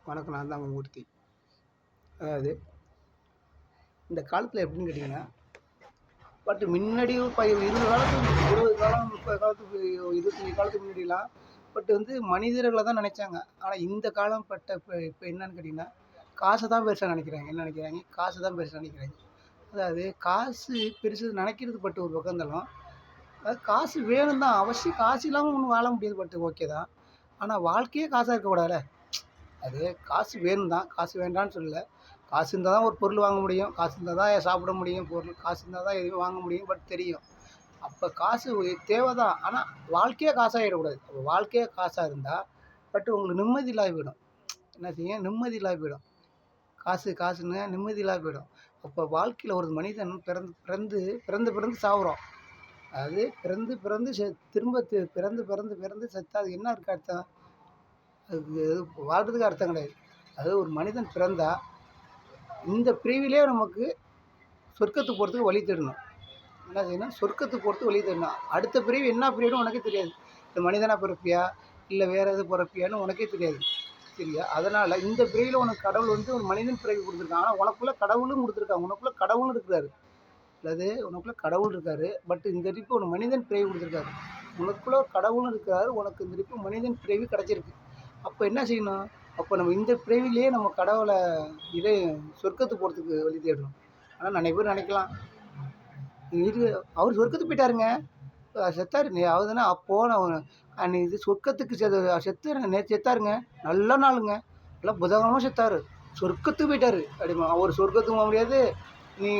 வணக்கம். நான் தான் உங்க மூர்த்தி. அதாவது இந்த காலத்தில் எப்படின்னு கேட்டிங்கன்னா, பட் முன்னாடி ஒரு 20 காலத்துக்கு 20 காலம் 30 காலத்துக்கு 25 காலத்துக்கு முன்னாடிலாம் மனிதர்கள தான் நினைச்சாங்க. ஆனா இந்த காலம் இப்ப இப்ப என்னன்னு கேட்டிங்கன்னா, காச தான் பெருசா நினைக்கிறாங்க. என்ன நினைக்கிறாங்க? காசு தான் பெருசா நினைக்கிறாங்க. அதாவது காசு பெருசு நினைக்கிறது ஒரு பக்கம் இருந்தாலும், அதாவது காசு வேணும் தான். அவசியம் காசு இல்லாம ஒண்ணும் வாழ முடியாது. ஓகே தான். ஆனா வாழ்க்கையே காசா இருக்கக்கூடாதுல்ல. அது காசு வேணும் தான். காசு வேண்டான்னு சொல்லல. காசு இருந்தா தான் ஒரு பொருள் வாங்க முடியும். காசு இருந்தா தான் சாப்பிட முடியும். காசு இருந்தா தான் எதுவும் வாங்க முடியும். தெரியும். அப்ப காசு தேவை தான். ஆனா வாழ்க்கையே காசாயிடக்கூடாது. அப்ப வாழ்க்கையே காசா இருந்தா, உங்களுக்கு நிம்மதி இல்லாம போயிடும். என்ன செய்யும்? நிம்மதி இல்லாம போயிடும். காசுன்னு நிம்மதி இல்லாம போயிடும். அப்ப வாழ்க்கையில ஒரு மனிதன் பிறந்து சாவுறோம். அதாவது பிறந்து பிறந்து திரும்ப பிறந்து செத்தா அது என்ன இருக்கு அர்த்தம்? அதுக்கு வாழ்றதுக்கு அர்த்தம் கிடையாது. அதாவது ஒரு மனிதன் பிறந்தா, இந்த பிறவியிலே நமக்கு சொர்க்கத்துக்கு போறதுக்கு வழி தேடணும். என்ன செய்யணும்? சொர்க்கத்துக்கு போறதுக்கு வழி தேடணும். அடுத்த பிறவி என்ன பிறவின்னு உனக்கே தெரியாது. இந்த மனிதனா பிறப்பியா? இல்ல வேற எதுவும் பிறப்பியான்னு உனக்கே தெரியாது. சரியா? அதனால இந்த பிறவியில உனக்கு கடவுள் ஒரு மனிதன் பிறவி குடுத்துருக்கான். ஆனா உனக்குள்ள கடவுளும் குடுத்துருக்காங்க. உனக்குள்ள கடவுளும் இருக்கிறாரு. அல்லது உனக்குள்ள கடவுள் இருக்காரு. இந்த திருப்பி ஒரு மனிதன் பிறவி குடுத்துருக்காரு. உனக்குள்ள கடவுளும் இருக்காரு. உனக்கு இந்த திருப்பி மனிதன் பிறவி கிடைச்சிருக்கு. அப்ப என்ன செய்யணும்? அப்ப நம்ம இந்த பிறவியிலேயே நம்ம கடவுள இறை சொர்க்கத்துக்கு போறதுக்கு வழி தேடணும். ஆனா நெறைய பேர் நினைக்கலாம். இது அவரு சொர்க்கத்துக்கு போயிட்டாருங்க. செத்தாரு. அதாவதுன்னா அப்போ நான் இது சொர்க்கத்துக்கு நேத்து செத்தாருங்க. நல்ல நாளுங்க. நல்லா புதன்கிழமை செத்தாரு. சொர்க்கத்துக்கு போயிட்டாரு அப்படிம்பான். அவரு சொர்க்கத்துக்கும் போக முடியாது. நீ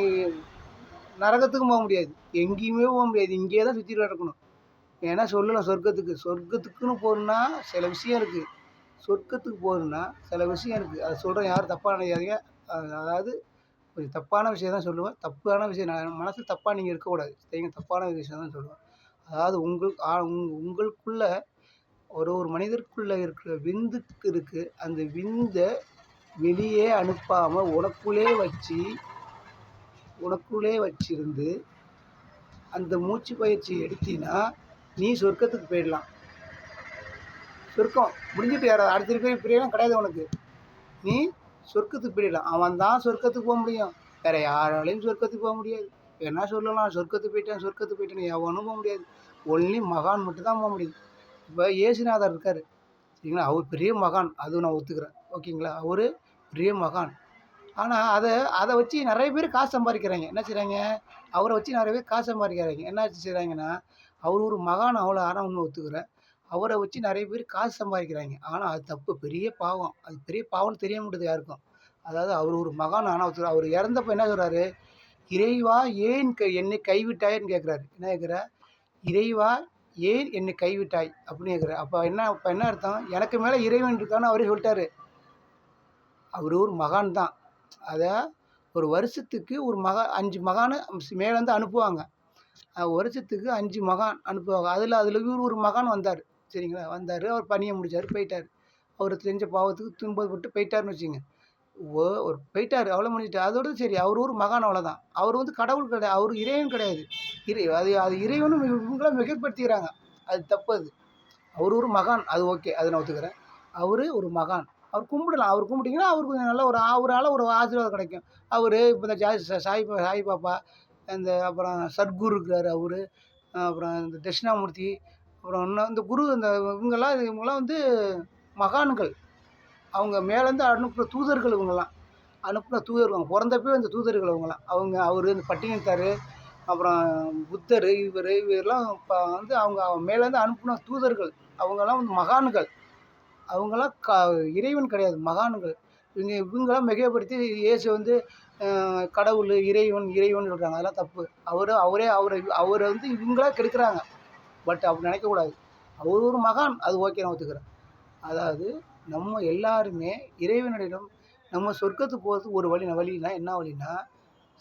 நரகத்துக்கும் போக முடியாது. எங்கேயுமே போக முடியாது. இங்கேயே தான் சுத்திட்டு கிடக்கணும். ஏன்னா சொல்லலாம் சொர்க்கத்துக்குன்னு போகணும்னா சில விஷயம் இருக்கு. சொர்க்கத்துக்கு போகணும்னா சில விஷயம் இருக்கு. அத சொல்றேன், யாரும் தப்பா நினைக்காதீங்க. அதாவது கொஞ்சம் தப்பான விஷயம் தான் சொல்லுவேன். தப்பான விஷயம் மனசுல தப்பா நீங்க இருக்கக்கூடாது. சரிங்க? தப்பான விஷயம் தான் சொல்லுவேன். அதாவது உங்களுக்குள்ள ஒரு மனிதருக்குள்ள இருக்கிற விந்துக்கு இருக்கு. அந்த விந்த வெளியே அனுப்பாம உனக்குள்ளே வச்சிருந்து அந்த மூச்சு பயிற்சி எடுத்தீன்னா, நீ சொர்க்கத்துக்கு போயிடலாம். சொர்க்கம் முடிஞ்சிட்டு அடுத்த பிரியெல்லாம் கிடையாது உனக்கு. நீ சொர்க்கத்துக்கு போயிடலாம். அவன் தான் சொர்க்கத்துக்கு போக முடியும். வேற யாராலையும் சொர்க்கத்துக்கு போக முடியாது. என்ன சொல்லலாம்? சொர்க்கத்துக்கு போயிட்டேன்னு எவனும் போக முடியாது. ஒன்லி மகான் மட்டும் தான் போக முடியும். இப்போ இயேசுநாதர் இருக்காரு. சரிங்களா? அவர் பெரிய மகான். அதுவும் நான் ஒத்துக்கிறேன். ஓகேங்களா? அவரு பெரிய மகான். ஆனா அத வச்சு நெறைய பேர் காசு சம்பாதிக்கிறாங்க. என்ன செய்றாங்க? அவர வச்சு நெறைய பேர் காசு சம்பாதிக்கிறாங்க. என்ன செய்றாங்கன்னா, அவர் ஒரு மகான் அவ்வளோ. ஆனா ஒண்ணு ஒத்துக்கிறேன். அவர வச்சு நெறைய பேர் காசு சம்பாதிக்கிறாங்க. ஆனா அது தப்பு. பெரிய பாவம். அது பெரிய பாவம்னு தெரிய மாட்டேங்குது யாருக்கும். அதாவது அவர் ஒரு மகான். ஆனா அவர் இறந்தப்ப என்ன சொல்றாரு? "இறைவா ஏன் என்னை கைவிட்டாய்ன்னு" கேட்கிறாரு. என்ன கேட்கிறார்? "இறைவா ஏன் என்னை கைவிட்டாய்?" அப்படின்னு கேட்கிறார். அப்ப என்ன அர்த்தம்? எனக்கு மேல இறைவன் இருக்கான்னு அவரே சொல்லிட்டாரு. அவரு ஒரு மகான் தான். அத ஒரு வருஷத்துக்கு 5 மகான மேலேருந்து அனுப்புவாங்க. வருஷத்துக்கு 5 மகான் அனுப்புவாங்க. அதுல இவரு ஒரு மகான் வந்தாரு. சரிங்களா? வந்தாரு. அவர் பணிய முடிச்சாரு, போயிட்டாரு. அவரு செஞ்ச பாவத்துக்கு துன்பப்பட்டு போயிட்டாருன்னு வச்சுக்கங்க. ஒரு போயிட்டாரு. அவ்வளோ முடிஞ்சுட்டு. அதோட சரி. அவரு ஒரு மகான் அவ்வளோதான். அவரு கடவுள் கிடையாது. அவரு இறைவன் கிடையாது. அது இறைவனும் இவங்களும் மிகைப்படுத்திக்கிறாங்க. அது தப்பு அது. அவரு ஒரு மகான். அது ஓகே. அத நான் ஒத்துக்கிறேன். அவரு ஒரு மகான். அவர் கும்பிடலாம். அவர் கும்பிட்டீங்கன்னா, அவருக்கு நல்ல அவரால ஒரு ஆசீர்வாதம் கிடைக்கும். அவரு இப்ப இந்த சாய்பாபா, அப்புறம் சத்குரு இருக்காரு அவரு. அப்புறம் இந்த தட்சிணாமூர்த்தி, அப்புறம் இன்னும் இந்த குரு இவங்கலாம் மகான்கள். அவங்க மேலேருந்து அனுப்புன தூதர்கள் இவங்கலாம். அனுப்புன தூதர்கள். அவங்க பொறந்தப்பவே இந்த தூதர்கள் அவங்கலாம். அவரு இந்த பட்டினத்தாரு, அப்புறம் புத்தரு, இவரெல்லாம் அவங்க மேலேருந்து அனுப்புன தூதர்கள். அவங்கலாம் மகான்கள். அவங்கலாம் இறைவன் கிடையாது. மகான்கள். இவங்கலாம் மிகைப்படுத்தி இயேசு கடவுள், இறைவன் சொல்றாங்க. அதெல்லாம் தப்பு. அவர இவங்களா கெடுக்குறாங்க. அப்படி நினைக்கக்கூடாது. அவர் ஒரு மகான். அது ஓகே, நான் ஒத்துக்கிறேன். அதாவது நம்ம எல்லாருமே இறைவனிடம் நம்ம சொர்க்கத்துக்கு போறதுக்கு ஒரு வழினா என்ன வழின்னா,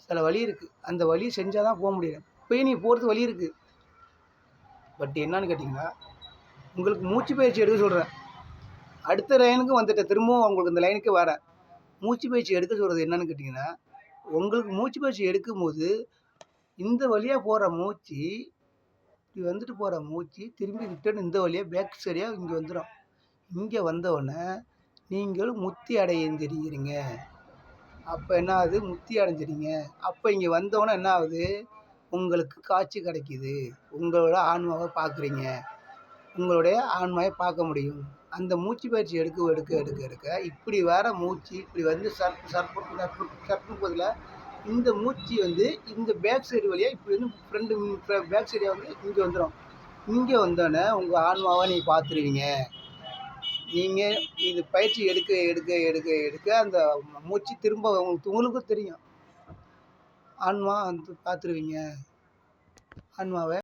சில வழி இருக்கு. அந்த வழி செஞ்சா தான் முடியும். இப்பயும் நீ போறதுக்கு வழி இருக்கு. என்னன்னு கேட்டீங்கன்னா, உங்களுக்கு மூச்சு பயிற்சி எடுக்க சொல்றேன். அடுத்த லைனுக்கு வந்துட்டேன். திரும்பவும் உங்களுக்கு இந்த லைனுக்கு வரேன். மூச்சு பயிற்சி எடுக்க சொல்றது என்னன்னு கேட்டீங்கன்னா, உங்களுக்கு மூச்சு பயிற்சி எடுக்கும்போது, இந்த வழியா போற மூச்சு, இப்படி போற மூச்சு திரும்பி ரிட்டர்ன் இந்த வழியா பேக் சரியா இங்க வந்துரும். இங்க வந்தவுடனே நீங்கள் முத்தி அடைந்திருக்கிறீங்க. அப்போ என்ன ஆகுது? முத்தி அடைஞ்சிறீங்க. அப்போ இங்கே வந்தோன்னே என்ன ஆகுது? உங்களுக்கு காட்சி கிடைக்குது. உங்களோட ஆன்மாவை பார்க்குறீங்க. உங்களுடைய ஆன்மாவை பார்க்க முடியும். அந்த மூச்சு பயிற்சி எடுக்க இப்படி வர மூச்சு இப்படி வந்து சர்ப்புன்னு போதில் இந்த மூச்சு வந்து இந்த பேக் சைடு வழியாக இப்படி வந்து பேக் சைடாக வந்து இங்கே வந்துடும். இங்கே வந்தோடனே உங்கள் ஆன்மாவை நீங்கள் பார்த்துருவீங்க. நீங்கள் இது பயிற்சி எடுக்க அந்த மூச்சு திரும்ப உங்களுக்கும் தெரியும். ஆன்மா வந்து பார்த்துருவீங்க. ஆன்மாவை